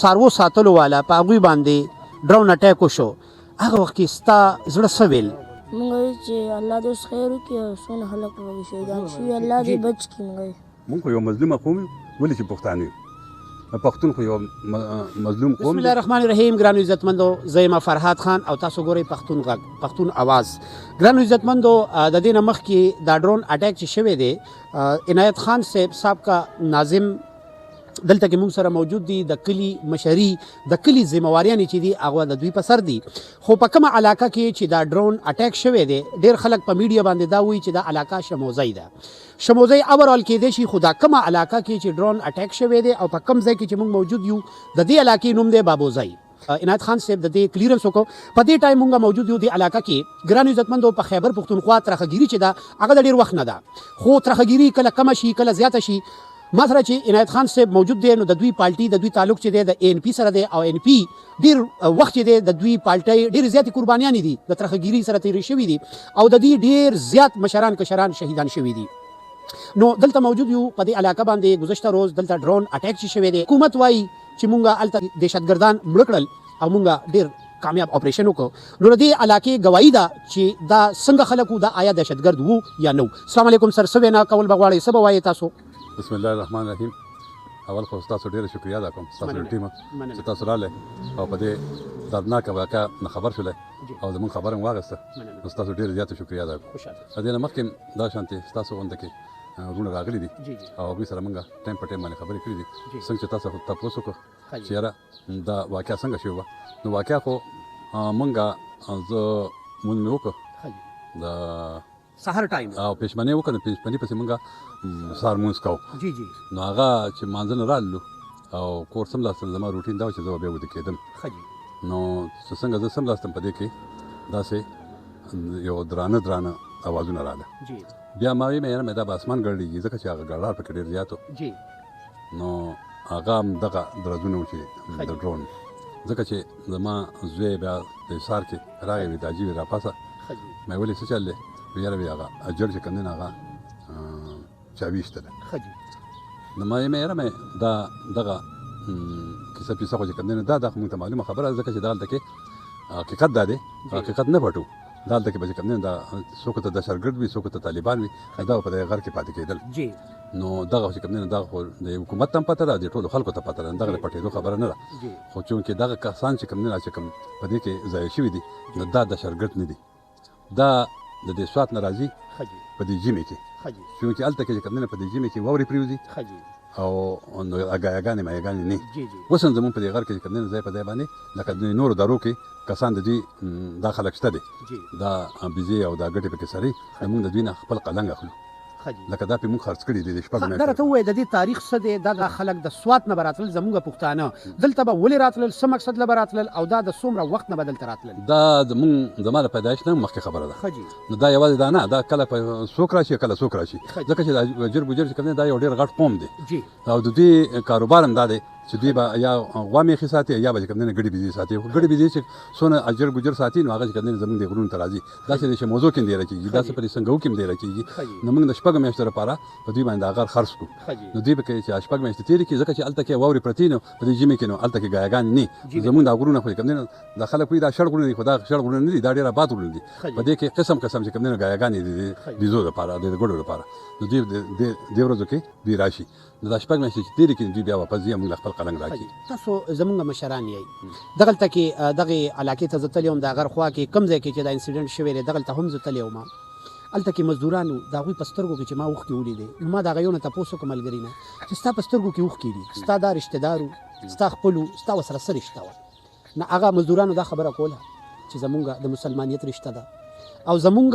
څاروو ساتلو والا په هغوی باندې ډرون اټیک وشو هغه وخت کې ستا زړه څه ویل؟ موږ وایو چې الله دې اوس خیر وکړي او څونه خلک پکې شهیدان شوي الله دې بچ کړي. موږ خو یو مظلومه قوم یو ولې چې پښتانه یو پښتون خو یو مظلوم قوم. بسم الله الرحمن الرحیم. ګرانو عزتمندو زه یم فرهاد خان او تاسو ګورئ پښتون غږ پښتون اواز. ګرانو عزتمندو د دې نه مخکې دا ډرون اټیک چې شوی دی عنایت خان صاحب سابقه ناظم دلته کې موږ سره موجود دي. د کلي مشري د کلي ذمہواریانې چې دي هغه د دوی په سر دي. خو په کومه علاقه کې چې دا ډرون اټیک شوی دی ډېر خلک په میډیا باندې دا وایي چې دا علاقه شموزی ده. شموزی اوورال کېدای شي خو دا کومه علاقه کې چې ډرون اټیک شوی دی او په کوم ځای کې چې موږ موجود یو د دې علاقې نوم دی بابوزی. عنایت خان صاحب د دې کلیرنس وکړو. په دې ټایم موږ موجود یو د علاقه کې ګرانو عزتمندو په خیبر پښتونخوا ترخګيري چې دا هغه د ډېر وخت نه ده خو ترخګيري کله کم شي کله زیاته شي. ما سره چې عنایت خان صاحب موجود دی نو د دوی پارټي د دوی تعلق چې دی د ان پی سره دی او ان پی ډېر وخت چې دی د دوی پارټي ډېر زیاتې قربانیانې دي د ترخګيري سره تېرې شوي دي او د دې ډېر زیات مشران کشران شهیدان شوي دي. نو دلته موجود یو په دې علاقه باندې گذشته روز دلته ډرون اټیک چې شوی دی. حکومت وایي چې مونږه هلته دهشتګردان مړه کړل او مونږه ډېر کامیاب اپریشن وکړو. نو د دې علاقې ګواهي ده چې دا څنګه خلک وو دا آیا دهشتګرد وو یا نه وو. السلام علیکم سر څه وینا کول به غواړئ څه به وایې تاسو؟ بسم الله الرحمن الرحیم. اول خو تاسو ډېره شکریا ادا کوم تاسو ټیم چې تاسو راغلی او په دې دردناکه واقعه نه خبر شولی او زموږ خبره مو واخیسته نو ستاسو ډېره زیاته شکریا ادا کوم. د دې نه مخکې دا شانتې ستاسو غونډه کې وروڼه راغلي دي او هغوی سره موږ ټایم په ټایم باندې خبرې کړې دي څنګه چې تاسو تپوس وکړو چې یاره دا واقعه څنګه شوې وه. نو واقعه خو موږ زه مونځ مې وکړو د سحر ټایم او پېشمنۍ وکړه. نو پېشمنۍ پسې موږ سهار مونځ کوو. جی جی. نو هغه چې مانځه نه راللو او کور سملاستل زما روټین دا و چې زه به بیا ویده کېدم. نو چې څنګه زه سملاستم په دې کې داسې یو درانه اوازونه راغله. بیا ما ویل یاره مې دا به اسمان ګرځېږي ځکه چې هغه ګړاړ پکې ډېر زیات و. نو هغه هم دغه درزونه و چې د ډرون ځکه چې زما زوی بیا د حصار کې راغی وي دا جي وي راپاسه مې ویلې څه چل دی وی یاره وی هغه اجر چې کوم دی نو هغه چاویشته ده. نو ما ویل یاره مې دا دغه کیسه پیسه خو چې کوم دی نو دا خو موږ ته معلومه خبره ده ځکه چې دا هلته کې حقیقت دا دی حقیقت نه پټو دا هلته کې به چې کوم دی دا څوک ته دهشتګرد وي څوک ته طالبان وي دا به په دغه غر کې پاتې کېدل. نو دغه چې کوم دی دا خو د حکومت ته هم پته ده د ټولو خلکو ته پته ده دغه د پټېدو خبره نه ده. خو چونکې دغه کسان چې کوم دی چې کوم په دې کې ضایع شوي دي نو دا دهشتګرد نه دي دا د دې سوات نه راځي په دې ژمي کې چونکې هلته کې چې کوم دی په دې ژمي کې واورې پرېوځي او اګایګانې مایګانې نه. اوس هم زموږ په دې غر کې چې کوم دی ځای په ځای باندې لکه د نورو درو کې کسان د دوی دا خلک شته دي دا بيزې او دا ګټې پکې سري موږ د دوی نه خپل قلنګ اخلو لکه دا پې موږ خرڅ کړي دي د شپږ میاشتې. دا راته ووایه د دې تاریخ څه دی دغه خلک د سوات نه به راتلل زموږ پښتانه دلته به ولې راتلل څه مقصد له به راتلل او دا د څومره وخت نه به دلته راتلل؟ دا زما د پیدایش نه مخکې خبره ده. نو دا یوازې دا نه دا کله په څوک راشي کله څوک راشي ځکه چې دا جر بجر چې کوم دی دا یو ډېر غټ قوم دی او د دوی کاروبار هم دا دی چې دوی به یا غوا میخې ساتي یا به چې کوم دی ګډې بيزې ساتي. خو ګډې بيزې چې څونه اجر ګجر ساتي نو هغه چې کوم دی زموږ د غرونو ته راځي داسې د شموزو کې هم ډېره کېږي داسې په سنګو کې هم ډېره کېږي. نو موږ د شپږ میاشتو لپاره په دوی باندې هغه خرڅ کړو. نو دوی به کوي چې شپږ میاشتې تېرې کړي ځکه چې هلته کې واورې پرتې نو په دې ژمي کې نو هلته کې ګایګانې نه زموږ دا غرونه خو کوم دی دا خلک وایي دا شړ غرونه دي خو دا شړ غرونه نه دي دا ډېر آباد غرونه دي. په دې کې قسم چې کوم دی ګایګانې دي د بيزو لپاره د ګډو لپاره نو دوی دې ورځو کې دوی راشي نو دا شپږ میاشتې چې تېرې کړي دوی بیا واپس ځي موږ خپل قلنګ راکړي. تاسو زموږ مشران یې دغلته کې دغه علاقې ته زه تللی وم د غر خوا کې کوم ځای کې چې دا انسیډنټ شوی دی دغلته هم زه تللی وم. هلته کې مزدورانو د هغوی په سترګو کې چې ما اوښکې ولیدې نو ما د هغه یو نه تپوس وکړه ملګري نه چې ستا په سترګو کې اوښکې دي ستا دا رشته دارو ستا خپلو ستا ورسره څه رشته وه؟ نه هغه مزدورانو دا خبره کوله چې زمونږ د مسلمانیت رشته ده او زمونږ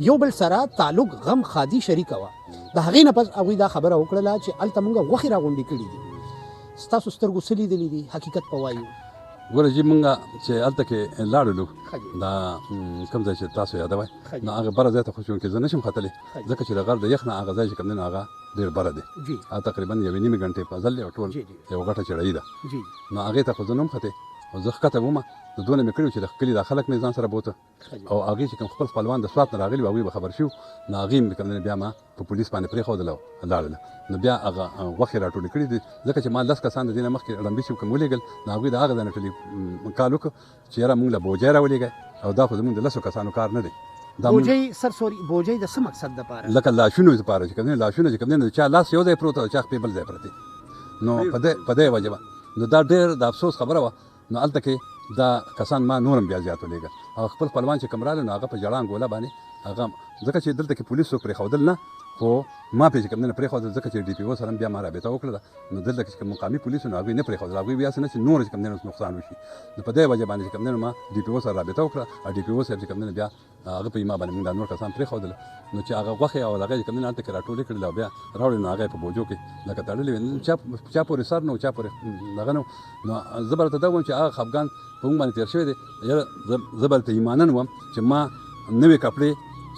یو بل سره تعلق غم خادي شریکه وه. د هغې نه پس هغوی دا خبره وکړله چې هلته مونږ غوښې راغونډې کړي دي ستاسو سترګو څه لیدلي دي حقیقت په وایو. ګوره جي مونږ چې هلته کې لاړلو دا کوم ځای چې تاسو یادوئ نو هغه بره ځای ته خو چونکې زه نشم ختلی ځکه چې د غر د یخ نه هغه ځای چې کوم دی نو هغه ډېر بره دی تقریبا 1.5 غنټې فاصله او ټول یو غټه چړۍ ده نو هغې ته خو زه نه هم ختې او زه ښکته وم د دونه مې کړي چې د کلي دا خلک مې ځان سره بوته او هغې چې کوم خپل خپلوان د سوات نه راغلي وو هغوی به خبر شو نو هغې مې کوم بیا ما په پولیس باندې پرېښودله لاړله نو بیا هغه غوښې راټولې کړي دي ځکه چې ما 10 کسان د دې نه مخکې ړمبي چې کوم ولېږل نو هغوی د هغه ځای نه کال وکړو چې یاره مونږ له بوجۍ راولېږئ او دا خو زمونږ د 10 کسانو کار نه دی بوجۍ سر سوري بوجۍ د څه مقصد دپاره لکه لاشونو دپاره چې کوم لاشونه چې کوم د چا لاس یو ځای پروت او چا خپې بل ځای پرتې نو په دې وجه به نو دا ډېر د افسوس خبره وه نو هلته کې دا کسان ما نورم بیا زیات ولېږل او خپل خپلوان چې کوم راغله نو هغه په ژړا انګولا باندې هغه ځکه چې دلته کې پولیس څوک پرېښودل نه خو ما پرې چې کوم نه پرېښودل ځکه چې ډي پي او سره بیا ما رابطه وکړله نو دلته کې چې کوم مقامي پولیسو نو هغوی نه پرېښودل هغوی بیا څه نه چې نور چې کوم نه نقصان وشي نو په دې وجه باندې چې کوم نه ما ډي پي او سره رابطه وکړه او ډي پي او صاحب چې کوم نه بیا هغه په ما باندې موږ دا نور کسان پرېښودل نو چې هغه غوښې او هغه چې کوم نه هلته کې راټولې کړل او بیا راوړې نو هغه په بوجو کې لکه تړلې وې چا پورې سر نه و چا پورې دغه نه نو زه به درته دا وایم چې هغه خفګان په موږ باندې تېر شوی دی یاره زه به درته ایمانن وم چې ما نوې کپړې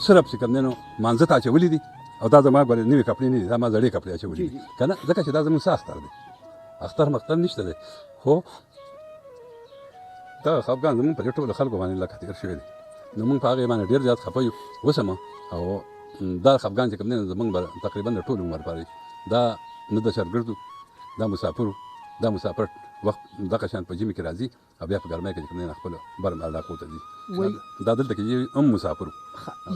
صرف چې کوم نه مانځه ته اچولي دي او دا زما ګورې نوې کپړې نه دي دا ما زړې کپړې اچولي دي که نه ځکه چې دا زموږ څه اختر دی اختر مختر نشته دی خو دا خفګان زموږ په دې ټولو خلکو باندې لکه تېر شوی دی نو موږ په هغې باندې ډېر زیات خفه یو اوس هم او دا خفګان چې کوم دی زموږ به تقریبا د ټول عمر پارې دا نه د شرګردو دا مسافرو دا مسافر وخت دغه شان په ژمي کې راځي او بیا په ګرمۍ کې چې کوم دی خپلو برم علاقو ته ځي دا دلته کې هم مسافرو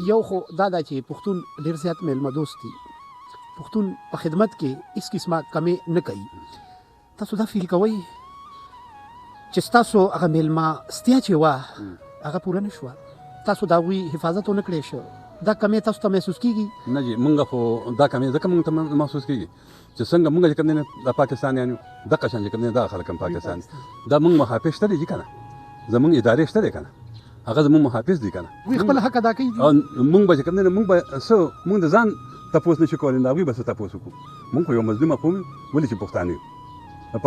یو خو دا ده چې پښتون ډېر زیات میلمه دوست دي پښتون په خدمت کې هېڅ قسمه کمې نه کوي تاسو دا فیل کوئ چې ستاسو هغه میلمستیا چې وه هغه پوره نه شوه تاسو د هغوی حفاظت ونه کړی شو دا کمې تاسو ته محسوس کېږي نه جی مونږ خو دا کمې ځکه مونږ ته محسوس کېږي چې څنګه مونږ چې کوم دی د پاکستانیان یو دغه شان چې کوم دی دا خلک هم پاکستان دا مونږ محافظ شته دي که نه زمونږ ادارې شته دی که نه هغه زمونږ محافظ دي که نه دوی خپل حق ادا کوي او مونږ به چې کوم دی مونږ به څه مونږ د ځان تپوس نه شو کولی نو هغوی به څه تپوس وکړو مونږ خو یو مظلومه قوم یو ولې چې پښتانه یو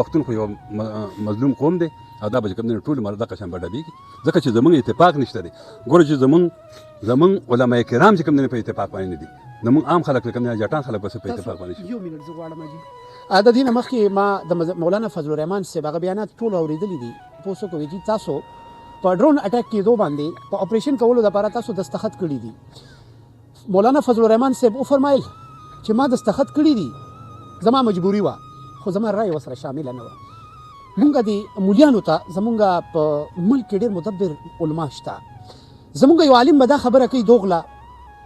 پښتون خو یو مظلوم قوم دی او دا به چې کوم دی ټول عمر دغه شان به ډبېږي ځکه چې زمونږ اتفاق نشته دی ګوره چې زمونږ علما کرام چې کوم دی په اتفاق باندې نه دي زمونږ عام خلک کوم دی جټان خلک بس په اتفاق باندې شي یو منټ زه غواړم حاجي د دې نه مخکې ما د مولانا فضل الرحمن صاحب هغه بیانات ټول اورېدلي دي پوه څوک وایي چې تاسو په ډرون اټیک کېدو باندې په اپریشن کولو دپاره تاسو دستخط کړي دي مولانا فضل الرحمن صاحب وفرمایل چې ما دستخط کړي دي زما مجبوري وه خو زما رای ورسره شامله نه وه مونږ د مولیانو ته زمونږ په ملک کې ډېر مدبر علما شته زمونږ یو عالم به دا خبره کوي دوغله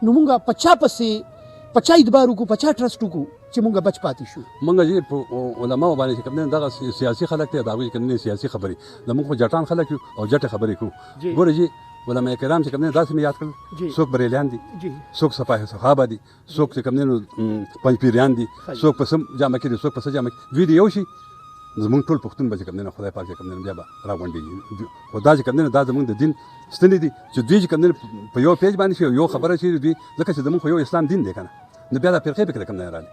نو مونږ په چا پسې په چا اعتبار وکړو په چا ټرسټ وکړو چې مونږ بچ پاتې شو مونږ چې په علماو باندې چې کوم دی دغه سیاسي خلک دی د هغوی چې کوم دی سیاسي خبرې زمونږ خو جټان خلک یو او جټې خبرې کوو ګوره جي علما کرام چې کوم دی داسې مې یاد کړل څوک بریلیان دي څوک صحابه دي څوک چې کوم دی نو پنجپیریان دي څوک په سم جامه کې دي څوک په څه جامه کې دوی د یو شي زمونږ ټول پښتون به چې کوم دی خدای پاک چې کوم دی بیا به راغونډېږي خو دا چې کوم دی دا زمونږ د دین ستنې دي چې دوی چې کوم دی په یو پیج باندې شي یو خبره شي دوی ځکه چې زمونږ خو یو اسلام دین دی که نه نو بیا دا فرقې پکې کوم دی راغلي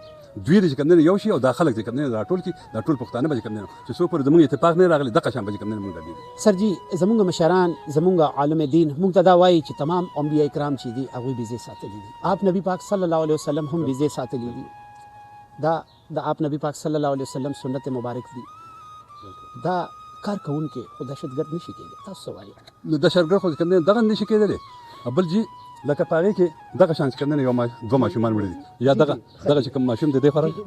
دوی چې کوم دی یو شي او دا خلک چې کوم دی راټول کړي دا ټول پښتانه به چې کوم دی چې څوک پر زمونږ اتفاق نه راغلی دغه شان به چې کوم دی مونږ ډبېږي سر جي زمونږ مشران زمونږ عالم دین مونږ ته دا وایي چې تمام انبیاء کرام چې دي هغوی بیزې ساتلي دي آپ نبی پاک صلی الله علیه وسلم هم بیزې ساتلي دي دا د آپ نبی پاک صلی الله علیه وسلم سنت مبارک دي دا کار کوونکي خو دهشتګرد نشي کېدی تاسو څه وایي نو دهشتګرد خو کوم دی دغه نشي کېدلی بل جي لکه په هغې کې دغه شان چې کوم دی یو دوه ماشومان وړي دي یا دغه چې کوم ماشوم دی دی خو راشه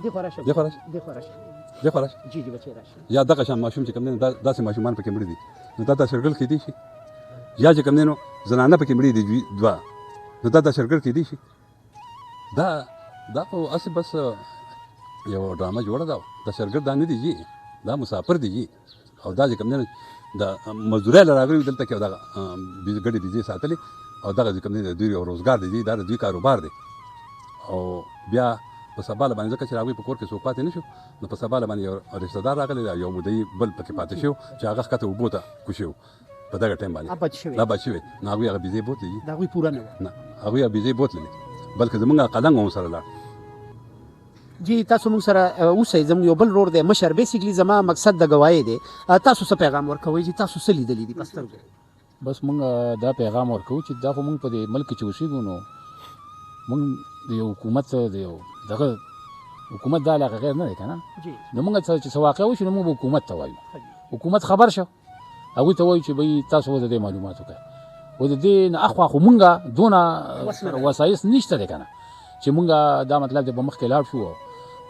یا دغه شان ماشوم چې کوم دی داسې ماشومان پکې مړي دي نو دا دهشتګرد کېدی شي یا چې کوم دی نو زنانه پکې مړي دي دوه نو دا دهشتګرد کېدی شي دا خو هسې بس یو ډرامه جوړه ده دهشتګرد دا نه دي جي دا مسافر دي جي او دا چې کوم دی د مزدورۍ له راغلي دلته کې دغه ګډې بیزې ساتلې او دغه چې کوم دی د دوی یو روزګار دی دا د دوی کاروبار دی او بیا په سبا باندې ځکه چې هغوی په کور کې څوک پاتې نه شو نو په سبا باندې یو رشته دار راغلی یو مدعي بل پکې پاتې شو چې هغه ښکته اوبو ته کوشي و په دغه ټایم باندې دا بچ شوی نو هغوی هغه بیزې بوتلې دي د هغوی پوره نه نه هغوی هغه بیزې بوتلې بلکې زمونږ قلنګ هم سره لاړ جی تاسو موږ سره اوسئ زموږ یو بل رور دی مشر بیسیکلی زما مقصد د ګواهۍ دی تاسو څه پیغام ورکوئ چې تاسو څه لیدلي دي په سترګو بس مونږ دا پیغام ورکوو چې دا خو مونږ په دې ملک کې چې اوسېږو نو مونږ د یو حکومت د یو دغه حکومت دا علاقه غیر نه دی که نه نو مونږ چې څه واقع وشي نو مونږ به حکومت ته وایو حکومت خبر شو هغوی ته وایو چې بهی تاسو د دې معلومات وکړئ و د دې نه اخوا خو مونږه دونه وسایس نشته دی که نه چې مونږ دا مطلب دی په مخکې لاړ شو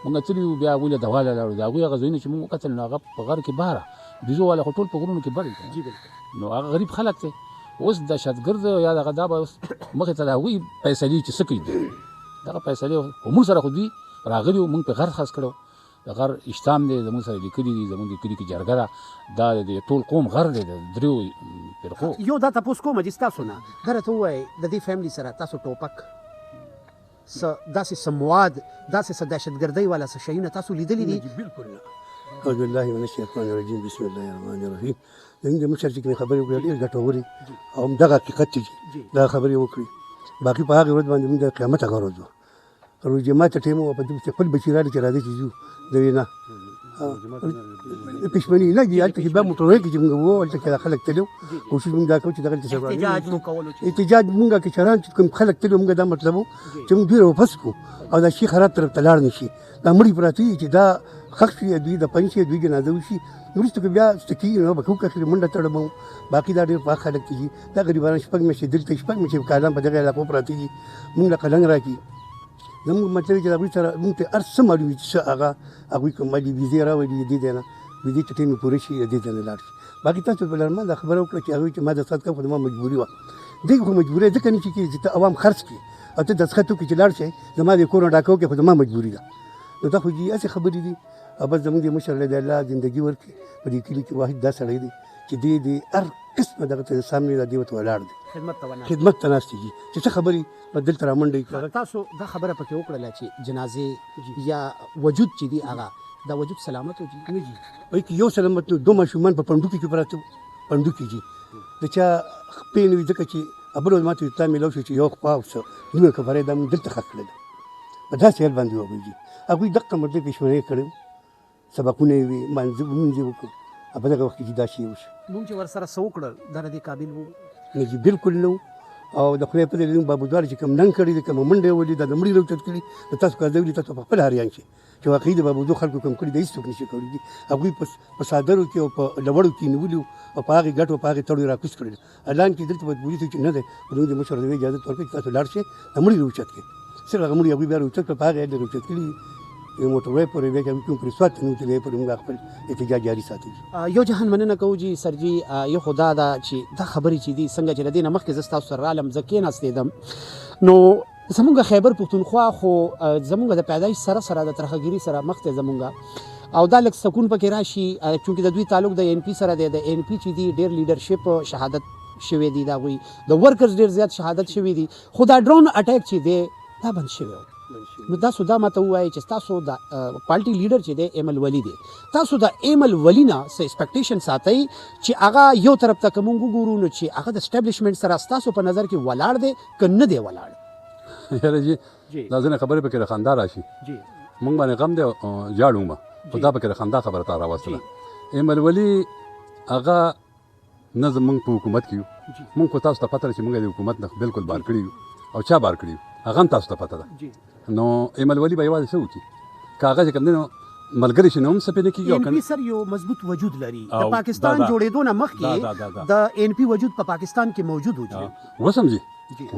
مونږ تللي وو بیا هغوی له دوا له لاړو د هغوی هغه ځایونه چې مونږ وکتل نو هغه په غر کې بهره بیزو والا خو ټول په غرونو کې بړ نو هغه غریب خلک دی اوس دهشتګرد یا دغه دا به اوس مخې ته د هغوی فیصلې چې څه کوي دغه فیصلې خو مونږ سره خو دوی راغلي وو مونږ پې غر خاص کړی د غر اشتام دی زمونږ سره لیکلي دي زمونږ د کلي کې جرګه ده دا د ټول قوم غر دی د دریو فرقو یو دا تپوس کوم چې ستاسو نه دا راته ووایئ د دې فیملي سره تاسو ټوپک څه داسې څه مواد داسې څه دهشتګردۍ والا څه شیونه تاسو لیدلي دي بالکل نه اعوذ بالله من الشیطان الرجیم بسم الله الرحمن الرحیم زموږ د مشر چې کومې خبرې وکړې ډېرې ګټورې او همدغه حقیقت دی دا خبرې وکړي باقي په هغې ورځ باندې موږ د قیامت هغه ورځ وه روز جمعه ته ټایم وه په دې چې خپل بچي راغلي چې راځئ چې ځو د وینا پښمني نه دي هلته چې بیا موټروی کې چې موږ وو هلته کې دا خلک تللي کوشش موږ دا کوو چې دغلته احتجاج موږ کشران چې کوم خلک تللي موږ دا مطلب و چې موږ دوی راوپس کړو او دا شي خراب طرف ته لاړ نه شي دا مړي پراته دي چې دا ښخ شي دوی د پنج شي دوی جنازه وشي وروسته که بیا څه کېږي نو به کوکه اخلي منډه تړم باقي دا ډېر پاک خلک دي دا غریبان شپږ میاشتې دلته شپږ میاشتې کالان په دغه علاقو پراته دي موږ له قلنګ راکړي زموږ مطلب چې هغوی سره موږ ته هر څه معلوم وي چې څه هغه هغوی کوم مالي ویزې راوړي دې ځای نه ویزې چې ټایم یې پوره شي دې ځای نه لاړ شي باقي تاسو په لړمان دا خبره وکړه چې هغوی چې ما دستخط کړم خو زما مجبوري وه دې خو مجبوري ځکه نه چې کېږي چې ته عوام خرڅ کړي او ته دستخط وکړې چې لاړ شئ زما د کور نه ډاکه وکړې خو زما مجبوري ده نو دا خو دي هسې خبرې دي او بس زموږ د مشر له د الله زندګي ورکړي په دې کلي کې واحد دا سړی دی چې دې د هر قسمه دغه ته سامنے دا دې ورته ولاړ دی خدمت ته ناست دي چې څه خبرې به دلته رامنډه کړه تاسو دا خبره پکې وکړله چې جنازې یا وجود چې دی هغه دا وجود سلامت و نه جي وایي که یو سلامت نو دو ماشومان په پنډوکي کې پراته وو پنډوکي جي د چا خپې نه وي ځکه چې بل ورځ ما ته تا میلاو شو چې یو خوا او څه نیمه کفاره دا موږ دلته ښخ کړله په داسې حال باندې وو هغوی جي هغوی دقه مرده پېشمنۍ کړی سبقونه یې وي مونځ یې وکړو او په دغه وخت کې چې دا شی وشو مونږ چې ورسره څه وکړل دا د دې قابل وو نه جي بالکل نه او د خدای په دې بابودوار چې کوم ننګ کړی دی کوم منډې ولې دا د مړي راوچت کړي د تاسو کار دی تاسو په خپل هریان شي چې واقعي د بابودو خلکو کوم کړي د هېڅوک نشي کړی دي هغوی په څادرو کې او په لوړو کې نیولي او په هغې ګټو په هغې تړو یې راکوز کړي اعلان کې دلته مجبوري شو چې نه دی خو زموږ د مشر د اجازت ورکړي چې تاسو لاړ شئ د مړي راوچت کړئ صرف هغه مړي هغوی بیا راوچت کړه په هغې یې راوچت کړي یو موټروی پورې بیا چې هغوی کوم پرې سوات ته نوتلې پورې موږ خپل احتجاج جاري ساتو یو جهان مننه کوو جي سر جي یو خو دا ده چې دا خبرې چې دي څنګه چې له دې نه مخکې زه ستاسو سره رالم زه کېناستېدم نو زمونږ خیبر پښتونخوا خو زمونږ د پیدایش سره سره د ترخهګیري سره مخ دی زمونږ او دا لږ سکون پکې راشي چونکې د دوی تعلق د NP سره دی د NP چې دي ډېر لیډرشپ شهادت شوی دي د هغوی د ورکرز ډېر زیات شهادت شوي دي خو دا ډرون اټیک چې دی دا بند شوی و نو تاسو دا ماته ووایئ چې تاسو د پارټي لیډر چې دی ایم الولي دی تاسو د ایم الولي نه څه ایکسپیکټیشن ساتئ چې هغه یو طرف ته که موږ وګورو نو چې هغه د اسټابلیشمنټ سره ستاسو په نظر کې ولاړ دی که نه دی ولاړ یاره جي دا ځینې خبرې پکې د خندا راشي موږ باندې غم دی جاړو ما خو دا پکې د خندا خبره تا راوستله ایم الولي هغه نه زموږ په حکومت کې یو موږ خو تاسو ته پته ده چې موږ د حکومت نه بالکل بار کړي یو او چا بار کړي یو هغه هم تاسو ته پته ده نو ایم الولي به یوازې څه وکړي که هغه چې کوم دی نو ملګری شي نو هم څه پې نه کېږي NP سر یو مضبوط وجود لري د پاکستان جوړېدو نه مخکې د NP وجود په پاکستان کې موجود و وسم جي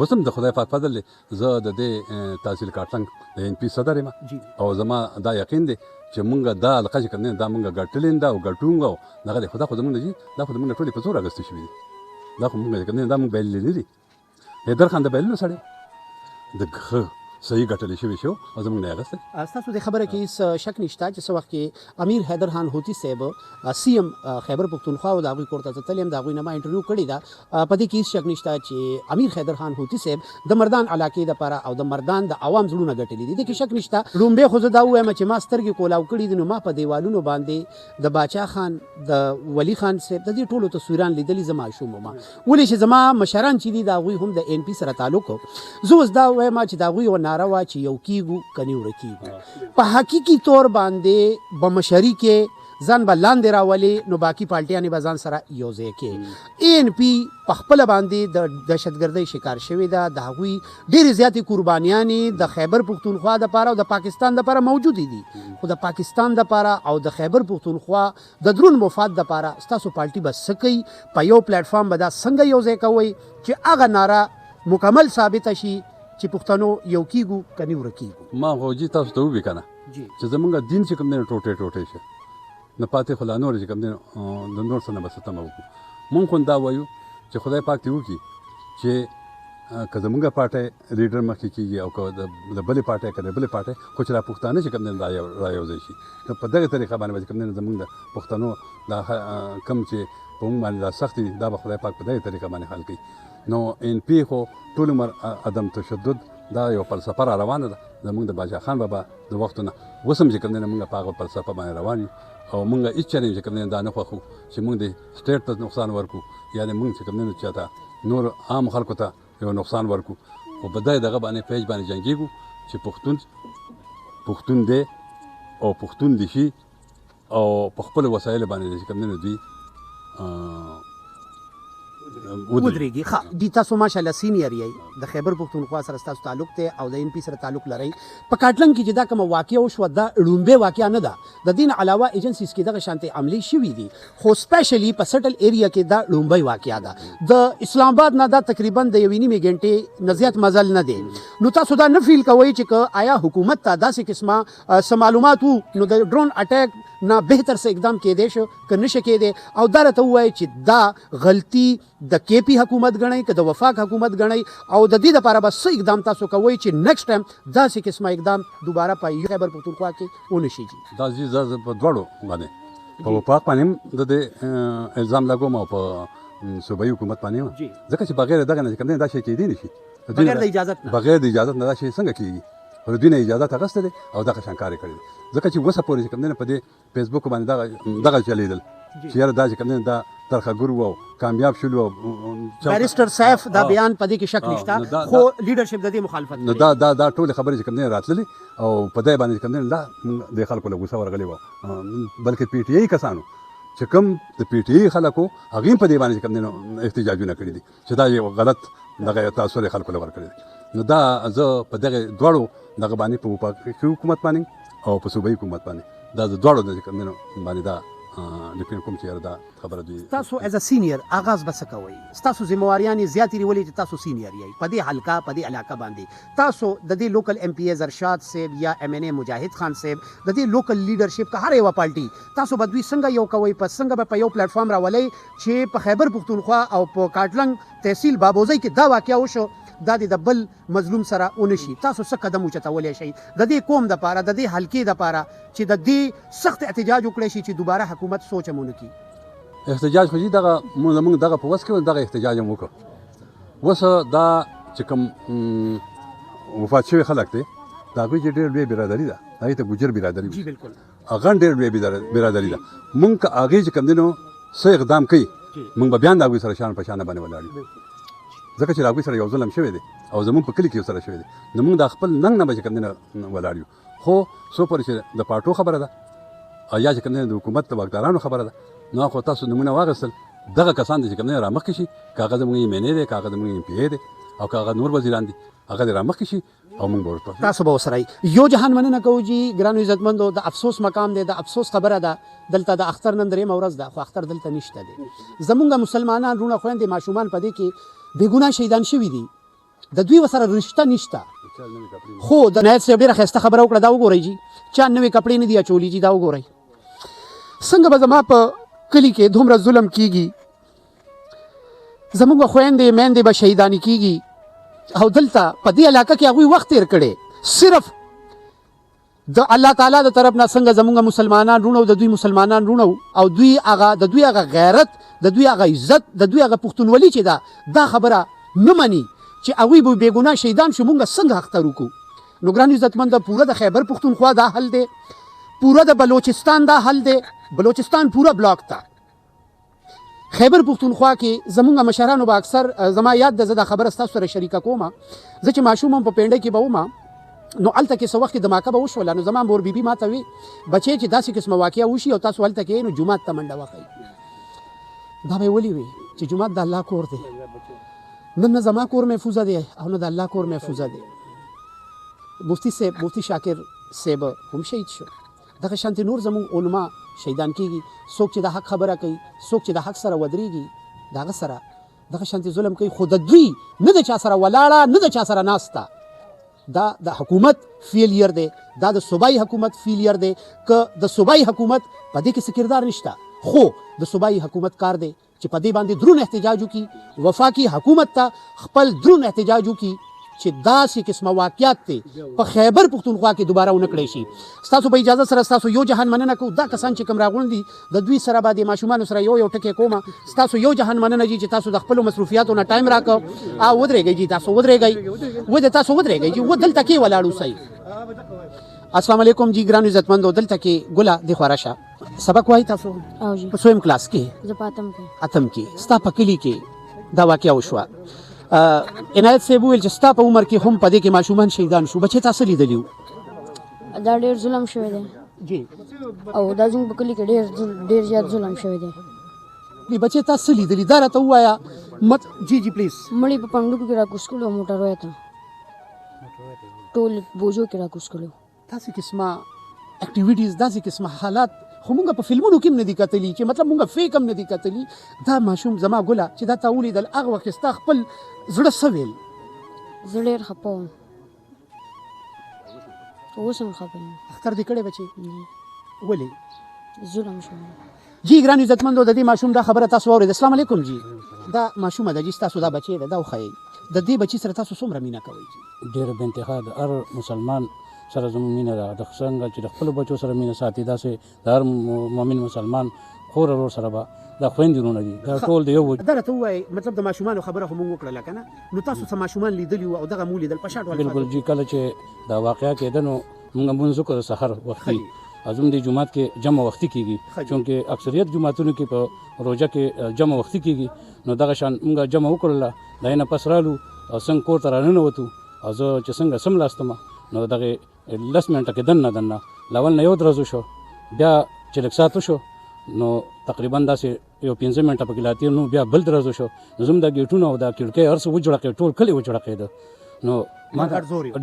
وسم د خدای پاک فضل دی زه د دې تحصیل کارتنګ د NP صدر یم او زما دا یقین دی چې مونږ دا حلقه چې کوم دی دا مونږ ګټلې ده او ګټونګ او دغه دی خو دا خو زمونږ نه جي دا خو زمونږ نه ټولې په زور اخیستې شوي دي دا خو مونږ چې کوم دی دا مونږ بایللي نه دي حیدر خان د بایللو سړی د ښه صحیح ګټلې شوي شو او زموږ نه یې اخیستی ستاسو د خبره کې هېڅ شک نشته چې څه وخت کې امیر حیدر خان هوتي صاحب CM خیبر پښتونخوا او د هغوی کور ته زه تللی یم د هغوی نه ما انټرویو کړې ده په دې کې هېڅ شک نشته چې امیر حیدر خان هوتي صاحب د مردان علاقې دپاره او د مردان د عوام زړونه ګټلي دي دې کې شک نشته لومبۍ خو زه دا ووایم چې ما سترګې کولاو کړي دي نو ما په دیوالونو باندې د باچا خان د ولی خان صاحب د دې ټولو تصویران لیدلي زه ماشوم وم ولې چې زما مشران چې دي د هغوی هم د NP سره تعلق و زه اوس دا ووایم چې د هغوی یوه ناره وه چې یو کیږو کنی ورکیږو په حقیقي طور باندې بمشري کې ځان به لاندې راولي نو باقي پارټیانې به ځان سره یوځای کړي. ANP په خپله باندې د دهشتګردۍ شکار شوې ده. د هغوی ډېرې زیاتې قربانیانې د خیبر پښتونخوا دپاره او د پاکستان دپاره موجودې دي، خو د پاکستان دپاره او د خیبر پښتونخوا د دروند مفاد دپاره ستاسو پارټي به څه کوي؟ په یو پلیټفارم به دا څنګه یوځای کوئ چې هغه ناره مکمل ثابته شي چې پښتنو یو کیږو که نه ورکیږو؟ ما خو جي تاسو ته ووي که نه چې زمونږ دین چې کوم دی نو ټوټې ټوټې شه نه پاتې خو لا نور چې کوم دی د نور څه نه به څه تمه وکړو. مونږ خو دا وایو چې خدای پاک دې وکړي چې که زمونږ پارټۍ لیډر مخکې کېږي او که د بلې پارټۍ که د بلې پارټۍ خو چې را پښتانه چې کوم دی را یوځای شي نو په دغه طریقه باندې به چې کوم دی زمونږ د پښتنو دا کم چې په مونږ باندې دا سخت دي دا به خدای پاک په دغه طریقه باندې حل کړي. نو NP خو ټول عمر عدم تشدد دا یو فلسفه را روانه ده زمونږ د باچا خان بابا د وختونه اوس هم چې کوم دی مونږ په هغه فلسفه باندې روان یو او مونږ هېڅ چا چې کوم دی دا نه خوښو چې مونږ د سټیټ ته نقصان ورکړو یا د مونږ چې کوم دی چاته نور عام خلکو ته یو نقصان ورکړو. خو په دغه باندې پیج باندې جنګېږو چې پښتون دی او پښتون دي شي او په خپلو وسایلو باندې چې کوم دی دوی ودرېږي. ښه دي تاسو ماشاءالله سینیر یې د خیبر پښتونخوا سره ستاسو تعلق دی او د NP سره تعلق لرئ. په کاټلنګ کې چې دا کومه واقعه وشوه دا لومبۍ واقعه نه ده، د دې نه علاوه ایجنسیز کې دغه شانتې عملې شوي دي، خو سپیشلی په سټل ایریا کې دا لومبۍ واقعه ده. د اسلام آباد نه دا تقریبا د 1.5 غنټې نه زیات مزل نه دی. نو تاسو دا نه فیل کوئ چې که آیا حکومت ته داسې قسمه څه معلومات وو نو د ډرون اټیک نه بهتر څه اقدام کېدی شو که نه شه کېدی؟ او دا راته ووایي چې دا غلطي د KP حکومت ګڼئ که د وفاق حکومت ګڼئ او د دې دپاره به څه اقدام تاسو کوئ چې نیکسټ ټایم داسې قسمه اقدام دوباره په خیبر پښتونخوا کې ونه شي؟ دا زه په دواړو باندې په وفاق باندې هم د دې الزام لګوم او په صوبایي حکومت باندې هم، ځکه چې بغیر دغه نه چې کوم دی دا شی کېدی نه شي، بغیر د اجازت نه بغیر د اجازت نه دا شی څنګه کېږي؟ خو د دوی نه اجازت اخیستی دی او دغه شان کار یې کړی دی. ځکه چې اوسه پورې چې کوم دی په دې فیسبوک باندې دغه چلېدل چې یاره دا چې کوم دی دا ترخګور و او کامیاب شولو او بیرسټر سیف دا بیان په دې کې شک نشته، خو لیډرشپ د دې مخالفت نو دا ټولې خبرې چې کوم دی راتللې او په دې باندې کوم دی دا د خلکو له غوسه ورغلې وه، بلکې PTI کسانو چې کوم د PTI خلکو هغوی هم په دې باندې چې کوم دی نو احتجاجونه کړي دي چې دا یو غلط دغه تاثر یې خلکو له ورکړی دی. نو دا زه په دغه دواړو دغه باندې په وفاقي حکومت باندې او په صوبایي حکومت باندې دا د دواړو د کوم دی نو باندې دا ډیپینډ کوم چې دا خبره دوی تاسو ایز ا سینیر آغاز به څه کوئ؟ ستاسو ذمہواریانې زیاتې ولې چې تاسو سینیر یئ په دې حلقه په دې علاقه باندې، تاسو د دې لوکل MPA زرشاد صاحب یا MNA مجاهد خان صاحب د دې لوکل لیډرشپ که هر یوه پارټي تاسو به دوی څنګه یو کوئ؟ څنګه به په یو پلیټفارم راولئ چې په خیبر پښتونخوا او په کاټلنګ تحصیل بابوزۍ کې دا واقعه وشو دا د بل مظلوم سره ونه شي؟ تاسو څه قدم اوچتولی شئ د دې قوم دپاره د دې حلقې دپاره چې د دې سخت احتجاج وکړی شي چې دوباره حکومت سوچ هم ونه کړي؟ احتجاج خو دغه زموږ دغه په وس کې دغه احتجاج هم وکړو. اوس دا چې کوم وفات شوي خلک دی د هغوی چې ډېر لوی برادري ده، هغې ته ګوجر برادري وي، هغه ډېر لوی برادري ده. مونږ که هغې چې کوم دی نو څه اقدام کوي مونږ به بیا د هغوی سره شان په شانه باندې ولاړ یو، ځکه چې د هغوی سره یو ظلم شوی دی او زمونږ په کلي کې یو سره شوی دی. نو مونږ د خپل ننګ نه به چې کوم دی نو ولاړ یو. خو څو پورې چې د پارټو خبره ده او یا چې کوم دی د حکومت د واکدارانو خبره ده نو خو تاسو نمونه واخیستل دغه کسان دي چې کوم دی را مخکې شي، که هغه زموږ MNA دی، که هغه زموږ MPA دی او که هغه نور وزیران دي هغه دې را مخکې شي او موږ به ورته تاسو به ورسره یو جهان مننه کوو جي ګرانو عزتمندو. د افسوس مقام دی، د افسوس خبره ده دلته د اختر نن درېیمه ورځ ده خو اختر دلته نشته دی. زمونږ مسلمانان وروڼه خویندې ماشومان په دې کې بېګناه شهیدان شوي دي، د دوی ورسره رشته نشته. خو د نایب صاحب ډېره ښایسته خبره وکړه دا وګورئ جي چا نوې کپړې نه دي اچولي جي دا وګورئ څنګه به زما په کلي کې دومره ظلم کیږي، زموږ خویندې میندې به شهیدانې کیږي او دلته په دې علاقه کې هغوی وخت تېر کړی صرف د الله تعالی د طرف نه څنګه زموږ مسلمانان وروڼه او د دوی مسلمانان وروڼه او دوی هغه غیرت د دوی هغه عزت د دوی هغه پښتونولي چې ده دا خبره نه مني چې هغوی به بېګناه شهیدان شو موږ څنګه اختر وکړو. نو ګران عزتمنده پوره د خیبر پښتونخوا دا حل دی، پوره د بلوچستان دا حل دی، بلوچستان پوره بلاک ته خیبر پښتونخوا کې زمونږ مشرانو به اکثر زما یاد ده زه دا خبره ستاسو سره شریکه کومه، زه چې ماشوم هم په پینډه کې به وم نو هلته کې څه وخت کې دماکه به وشوله نو زما مور بیبي ما ته وي بچی چې داسې قسمه واقعه وشي او تاسو هلته کې نو جومات ته منډه وښئ دا به یې ولې وي چې جومات د الله کور دی نن نه زما کور محفوظه دی او نه د الله کور محفوظه دی مفتی شاکر صاحب هم شهید شو دغه شانتې نور زموږ علما شهیدان کېږي څوک چې د حق خبره کوي څوک چې د حق سره ودرېږي د هغه سره دغه شانتې ظلم کوي خو د دوی نه د چا سره ولاړه نه د چا سره ناسته دا د حکومت فیلیر دی دا د صوبایي حکومت فیلیر دی که د صوبایي حکومت په دې کې څه کردار نشته خو د صوبایي حکومت کار دی چې په دې باندې درون احتجاج وکړي وفاقي حکومت ته خپل درون احتجاج وکړي چې داسې قسمه واقعات دی په خیبر پښتونخوا کې دوباره ونه کړی شي ستاسو په اجازه سره ستاسو یو جهان مننه کوو دا کسان چې کوم راغونډي د دوی سره به د ماشومانو سره یو ټکی کومه ستاسو یو جهان مننه جي چې تاسو د خپلو مصروفیاتو نه ټایم راکړو او ودرېږئ جي تاسو ودرېږئ جي و دلته کې ولاړ اوسئ السلام علیکم جی ګرانو عزتمندو دلته کې ګله د خوا راشه سبق وایي تاسو او جی په څویم کلاس کې زه په اتم کې ستا په کلي کې دا واقعه وشوه عنایت صاحب وویل چې ستا په عمر کې هم په دې کې ماشومان شهیدان شو بچې تاسو لیدلي وو دا ډېر ظلم شوی دی جی او دا زموږ په کلي کې ډېر زیات ظلم شوی دی دې بچې تاسو لیدلي دا راته ووایه جی پلیز مړی په پنډوکو کې راکوز کړو موټروی ته ټول بوجو کې راکوز کړو داسې قسمه اکټیویټیز داسې قسمه حالات خو مونږ په فلمونو کې هم نه دي کتلي چې مطلب مونږ فیک هم نه دي کتلي دا ماشوم زما ګله چې دا تا ولیدل هغه وخت ستا خپل زړه څه ویل زه ډېر خفه وم اوس هم خفه یم اختر دې کړی بچې ولې ظلم شوی جی ګران عزتمندو د دې ماشوم دا خبره تاسو واورېد السلام علیکم جی دا ماشومه ده جی ستاسو دا بچی ده دا وښیئ د دې بچي سره تاسو څومره مینه کوئ ډېره بې انتها د هر مسلمان سره زموږ مینه ده د څنګه چې د خپلو بچو سره مینه ساتي داسې د هر مؤمن مسلمان خور ورور سره به دا خویندې وروڼه دي دا ټول د یو دا راته ووایئ مطلب د ماشومانو خبره خو مونږ وکړله که نه نو تاسو څه ماشومان لیدلي وو او دغه مو لیدل په شاټ بالکل جی کله چې دا واقعه کېده نو موږ لمونځ وکړو د سحر وختي ازم دې جومات کې جمع وختي کېږي چونکې اکثریت جوماتونو کې په روژه کې جمع وختي کېږي نو دغه شان موږ جمع وکړله د هغې نه پس رالو او څنګه کور ته راننوتو او زه چې څنګه سملاستمه نو دغې 10 منټه کې دننه لاول نه یو درز وشو بیا چې لږ ساعت وشو نو تقریبا داسې یو 15 منټه پکې لا تېر نو بیا بل درز وشو نو زموږ دا ګیټونه او دا کړکۍ هر څه وجړقې ټول کلی وجړقېده نو ما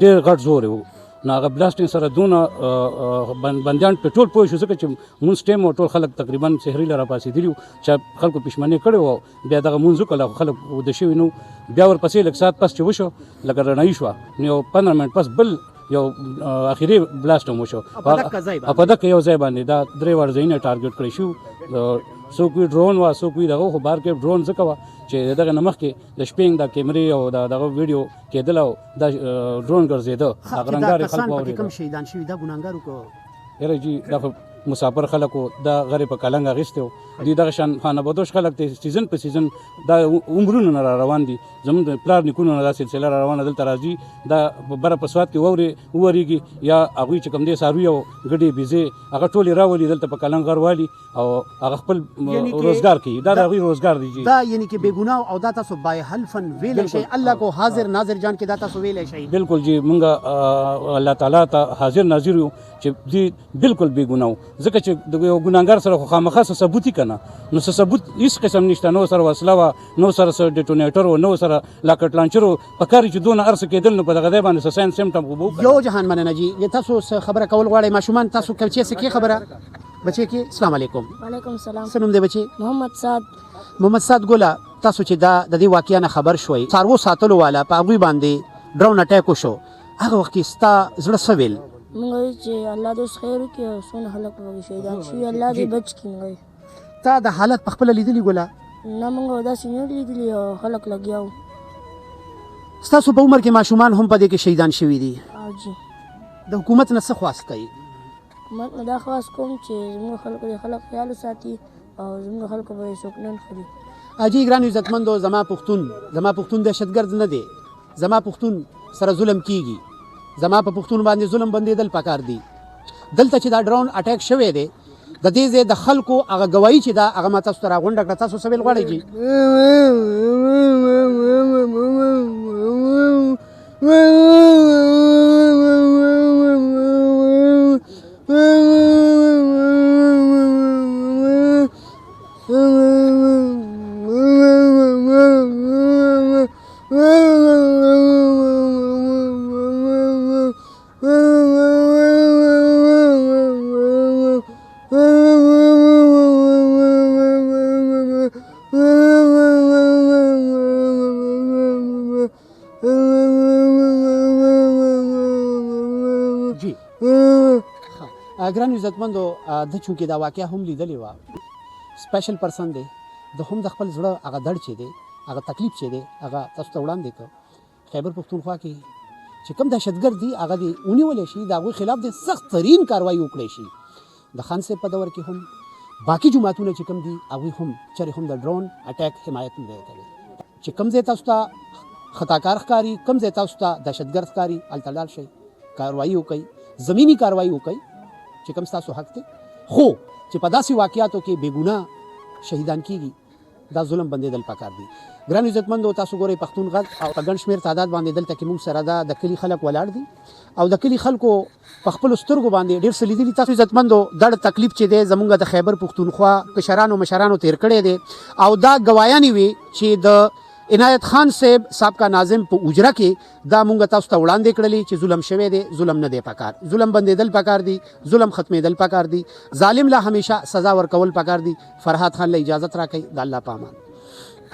ډېر غټ زور و نو هغه بلاسټینګ سره دونه بندیان په ټول پوه شو ځکه چې مونځ ټایم او ټول خلک تقریبا سحري له راپاڅېدلي وو چې خلکو پښمنۍ کړې وو بیا دغه مونځ وکړل خلک وده شوي نو بیا ورپسې لږ ساعت پس چې وشو لکه رڼایي شوه نو یو 15 منټ پس بل یو اخیری بلاست هم وشو په دغه یو ځای باندې دا 3 وړ ځایونه ټارګټ کړی شو څوک وي ډرون وا څوک وي دغه خو بار کې ډرون ځکه وه چې دغه نه مخکې د شپینګ د کیمرې او دغه ویډیو کېدل او دا ډرون ګرځېده هغه رنګارې خلکو واورېده کوم شهیدان شوي دا ګناهګارو کو یاره جی دا مسافر خلکو دا غریب په کلنګ اخیستی و دوی دغه شان خانه‌بدوش خلک دی سیزن په سیزن دا عمرونه نه را روان دي زموږ د پلار نیکونو نه دا سلسله را روانه دلته راځي دا بره په سوات کې وورېږي یا هغوی چې کوم دی څاروي او ګډې بیزې هغه ټولې راولي دلته په کلنګ غر والي او هغه خپل روزګار کوي دا د هغوی روزګار دی جی دا یعنی کې بې ګناه او دا تاسو بای حلفن ویلی شئ الله کو حاضر ناظر جان کې دا تاسو ویلی شئ بالکل جی مونږ الله تعالی ته حاضر ناظر یو چې دوی بالکل بې ګناه ځکه چې د یو ګناهګار سره خو خامخا څه ثبوت یې که نه نو څه ثبوت هېڅ قسم نشته نو سره وسله وه نو سره څه ډیټونیټر و نو سره لاکټ لانچر و په کار چې دونه هر څه کېدل نو په دغه ځای باندې څه ساینس سیمټم خو به وکړو یو جهان مننه جي تاسو څه خبره کول غواړئ ماشومان تاسو کوچې څه کې خبره بچې کې السلام علیکم وعلیکم السلام څه نوم دی بچې محمد سعد ګله تاسو چې دا د دې واقعیا نه خبر شوئ څاروو ساتلو والا په هغوی باندې ډرون اټیک وشو هغه وخت کې ستا زړه څه ویل موږ وایو چې الله دې اوس خیر وکړي او څونه خلک پکې شهیدان شوي الله دې بچ کړي موږ وایو تا د حالت په خپله لیدلي ګله نه موږ داسې نه لیدلي او خلک لګیا وو ستاسو په عمر کې ماشومان هم په دې کې شهیدان شوي دي او جی د حکومت نه څه خواست کوي حکومت نه دا خواست کوم چې زموږ خلکو د خلک خیال وساتي او زموږ خلکو به څوک نه خوري اجي ګرانو عزتمندو زما پښتون دهشتګرد نه دی زما پښتون سره ظلم کیږي زما په پښتون باندې ظلم بندېدل پکار دي دلته چې دا ډرون اټیک شوی دی د دې ځای د خلکو هغه ګواهي چې دا هغه ما تاسو ته راغونډه کړه تاسو څه ویل غواړئ جي ګران عزتمندو د چونکې دا واقعه هم لیدلې وه سپیشل پرسن دی د هم د خپل زړه هغه درد چې دی هغه تکلیف چې دی هغه تاسو ته وړاندې کړ خیبر پښتونخوا کې چې کوم دهشتګرد دي هغه دې ونیولی شي د هغوی خلاف د سخت ترین کاروایي وکړی شي د خان صاحب په دور کې هم باقي جماعتونه چې کوم دي هغوی هم چرې هم د ډرون اټیک حمایت نه دی کوي چې کوم ځای تاسو ته خطاکار ښکاري کوم ځای تاسو ته دهشتګرد ښکاري هلته لاړ شئ کاروایي وکړئ زمینی کاروایي وکړئ چې کوم ستاسو حق دی خو چې په داسې واقعاتو کې بېګناه شهیدان کیږي دا ظلم بندېدل پکار دي ګران عزتمندو تاسو ګورئ پښتون غږ او په ګڼ شمېر تعداد باندې دلته کې موږ سره د کلي خلک ولاړ دي او د کلي خلکو په خپلو سترګو باندې ډېر څه لیدلي تاسو عزتمندو دا تکلیف چې دی زمونږ د خیبر پښتونخوا کشرانو مشرانو تیر کړی دی او دا ګوایانې وي چې د عنایت خان صاحب سابقه ناظم په اجره کې دا مونږ تاسو ته وړاندې کړلې چې ظلم شوی دی ظلم نه دی پکار ظلم بندېدل پکار دي ظلم ختمېدل پکار دي ظالم لا همیشه سزا ورکول پکار دي فرحات خان له اجازت راکړئ د الله په امان